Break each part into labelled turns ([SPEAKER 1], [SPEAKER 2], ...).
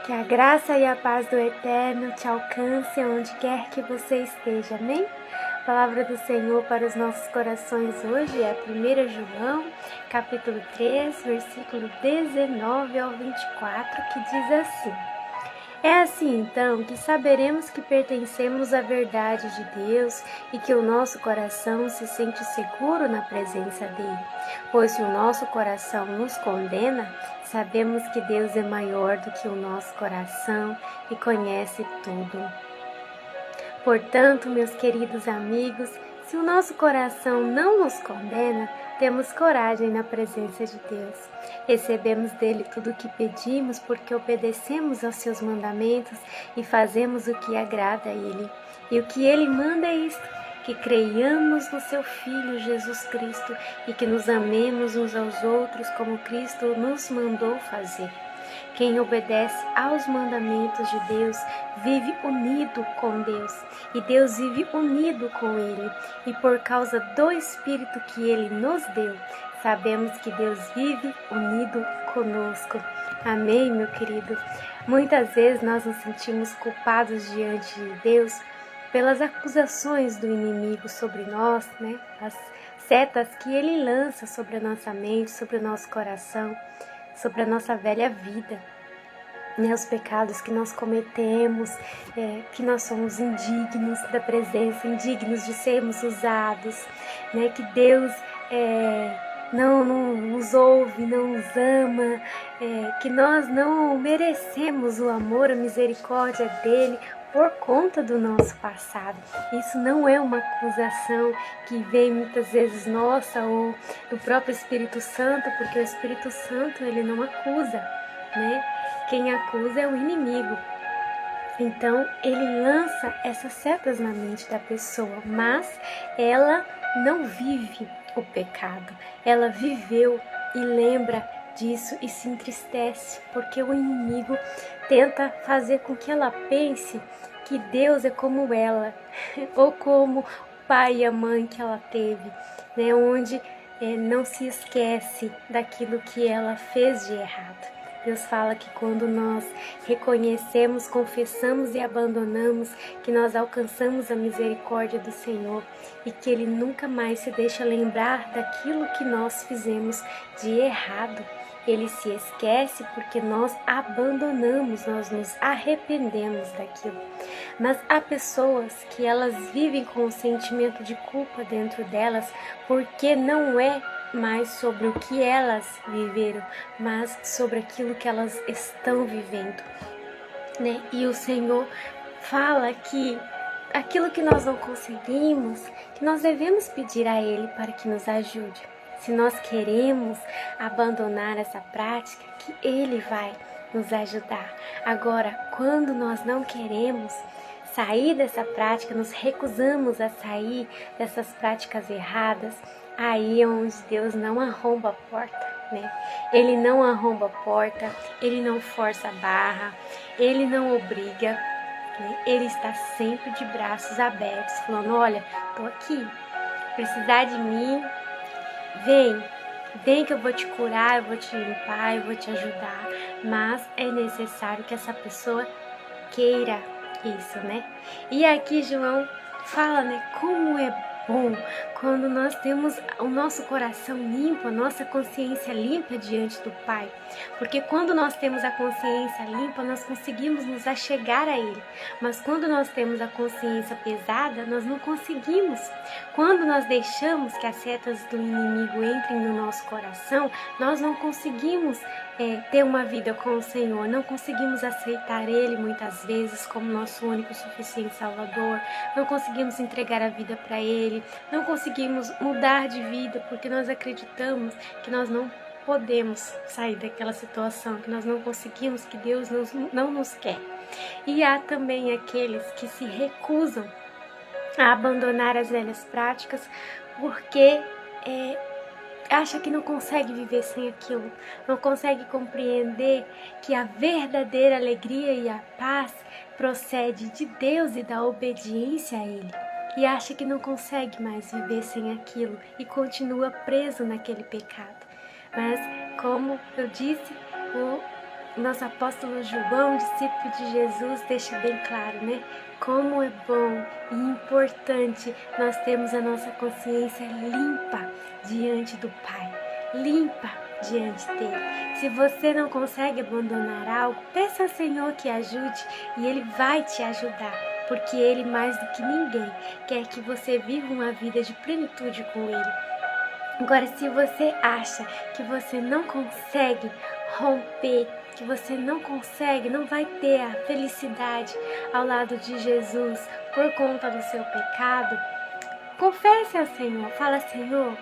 [SPEAKER 1] Que a graça e a paz do Eterno te alcance onde quer que você esteja, amém? A palavra do Senhor para os nossos corações hoje é 1 João, capítulo 3, versículo 19 ao 24, que diz assim: É assim então que saberemos que pertencemos à verdade de Deus e que o nosso coração se sente seguro na presença dele. Pois se o nosso coração nos condena, sabemos que Deus é maior do que o nosso coração e conhece tudo. Portanto, meus queridos amigos, se o nosso coração não nos condena, temos coragem na presença de Deus. Recebemos dele tudo o que pedimos porque obedecemos aos seus mandamentos e fazemos o que agrada a ele. E o que ele manda é isto: que creiamos no seu Filho Jesus Cristo e que nos amemos uns aos outros como Cristo nos mandou fazer. Quem obedece aos mandamentos de Deus vive unido com Deus, e Deus vive unido com ele. E por causa do Espírito que ele nos deu, sabemos que Deus vive unido conosco. Amém, meu querido? Muitas vezes nós nos sentimos culpados diante de Deus pelas acusações do inimigo sobre nós, né? As setas que ele lança sobre a nossa mente, sobre o nosso coração, sobre a nossa velha vida, né, os pecados que nós cometemos, que nós somos indignos da presença, indignos de sermos usados, né, que Deus não nos ouve, não nos ama, que nós não merecemos o amor, a misericórdia dele por conta do nosso passado. Isso não é uma acusação que vem muitas vezes nossa ou do próprio Espírito Santo, porque o Espírito Santo ele não acusa, né? Quem acusa é o inimigo. Então ele lança essas setas na mente da pessoa, mas ela não vive o pecado. Ela viveu e lembra disso e se entristece, porque o inimigo tenta fazer com que ela pense que Deus é como ela, ou como o pai e a mãe que ela teve, né? Onde não se esquece daquilo que ela fez de errado. Deus fala que quando nós reconhecemos, confessamos e abandonamos, que nós alcançamos a misericórdia do Senhor e que Ele nunca mais se deixa lembrar daquilo que nós fizemos de errado. Ele se esquece porque nós abandonamos, nós nos arrependemos daquilo. Mas há pessoas que elas vivem com um sentimento de culpa dentro delas porque não é mais sobre o que elas viveram, mas sobre aquilo que elas estão vivendo, né? E o Senhor fala que aquilo que nós não conseguimos, que nós devemos pedir a Ele para que nos ajude. Se nós queremos abandonar essa prática, que Ele vai nos ajudar. Agora, quando nós não queremos sair dessa prática, nos recusamos a sair dessas práticas erradas, aí é onde Deus não arromba a porta, né? Ele não arromba a porta, Ele não força a barra, Ele não obriga, né? Ele está sempre de braços abertos, falando: olha, tô aqui, precisar de mim, vem que eu vou te curar, eu vou te limpar, eu vou te ajudar. Mas é necessário que essa pessoa queira isso, né? E aqui João fala, né, como é bom quando nós temos o nosso coração limpo, a nossa consciência limpa diante do Pai. Porque quando nós temos a consciência limpa, nós conseguimos nos achegar a Ele. Mas quando nós temos a consciência pesada, nós não conseguimos. Quando nós deixamos que as setas do inimigo entrem no nosso coração, nós não conseguimos ter uma vida com o Senhor, não conseguimos aceitar Ele muitas vezes como nosso único suficiente Salvador, não conseguimos entregar a vida para Ele, não conseguimos mudar de vida porque nós acreditamos que nós não podemos sair daquela situação, que nós não conseguimos, que Deus não nos quer. E há também aqueles que se recusam a abandonar as velhas práticas porque acha que não consegue viver sem aquilo, não consegue compreender que a verdadeira alegria e a paz procede de Deus e da obediência a Ele. E acha que não consegue mais viver sem aquilo e continua preso naquele pecado. Mas, como eu disse, nosso apóstolo João, discípulo de Jesus, deixa bem claro, né? Como é bom e importante nós termos a nossa consciência limpa diante do Pai, limpa diante dele. Se você não consegue abandonar algo, peça ao Senhor que ajude e Ele vai te ajudar, porque Ele, mais do que ninguém, quer que você viva uma vida de plenitude com Ele. Agora, se você acha que você não consegue romper, que você não consegue, não vai ter a felicidade ao lado de Jesus por conta do seu pecado, confesse ao Senhor, fala: Senhor,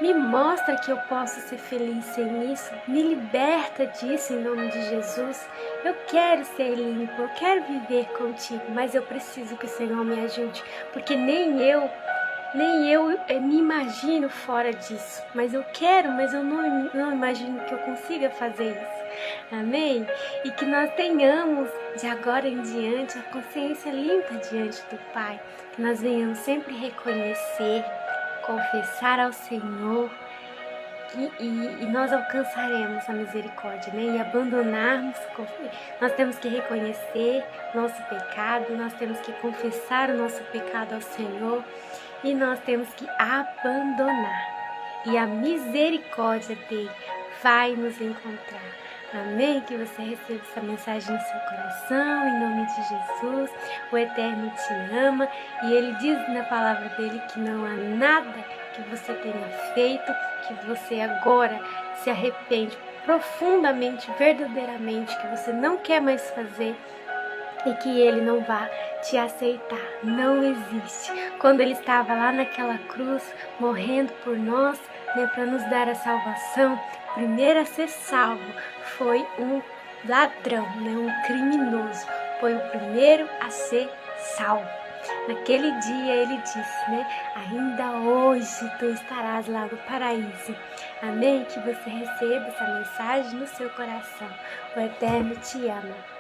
[SPEAKER 1] me mostra que eu posso ser feliz sem isso, me liberta disso em nome de Jesus. Eu quero ser limpo, eu quero viver contigo, mas eu preciso que o Senhor me ajude, porque nem eu me imagino fora disso, mas eu quero, mas eu não imagino que eu consiga fazer isso. Amém? E que nós tenhamos, de agora em diante, a consciência limpa diante do Pai, que nós venhamos sempre reconhecer, confessar ao Senhor, e nós alcançaremos a misericórdia, né? E abandonarmos, nós temos que reconhecer nosso pecado, nós temos que confessar o nosso pecado ao Senhor, e nós temos que abandonar. E a misericórdia dele vai nos encontrar. Amém? Que você receba essa mensagem no seu coração, em nome de Jesus. O Eterno te ama e Ele diz na palavra dele que não há nada que você tenha feito, que você agora se arrepende profundamente, verdadeiramente, que você não quer mais fazer e que Ele não vai te aceitar. Não existe. Quando Ele estava lá naquela cruz, morrendo por nós, né, para nos dar a salvação, o primeiro a ser salvo foi um ladrão, né, um criminoso. Foi o primeiro a ser salvo. Naquele dia Ele disse, né, ainda hoje tu estarás lá no paraíso. Amém? Que você receba essa mensagem no seu coração. O Eterno te ama.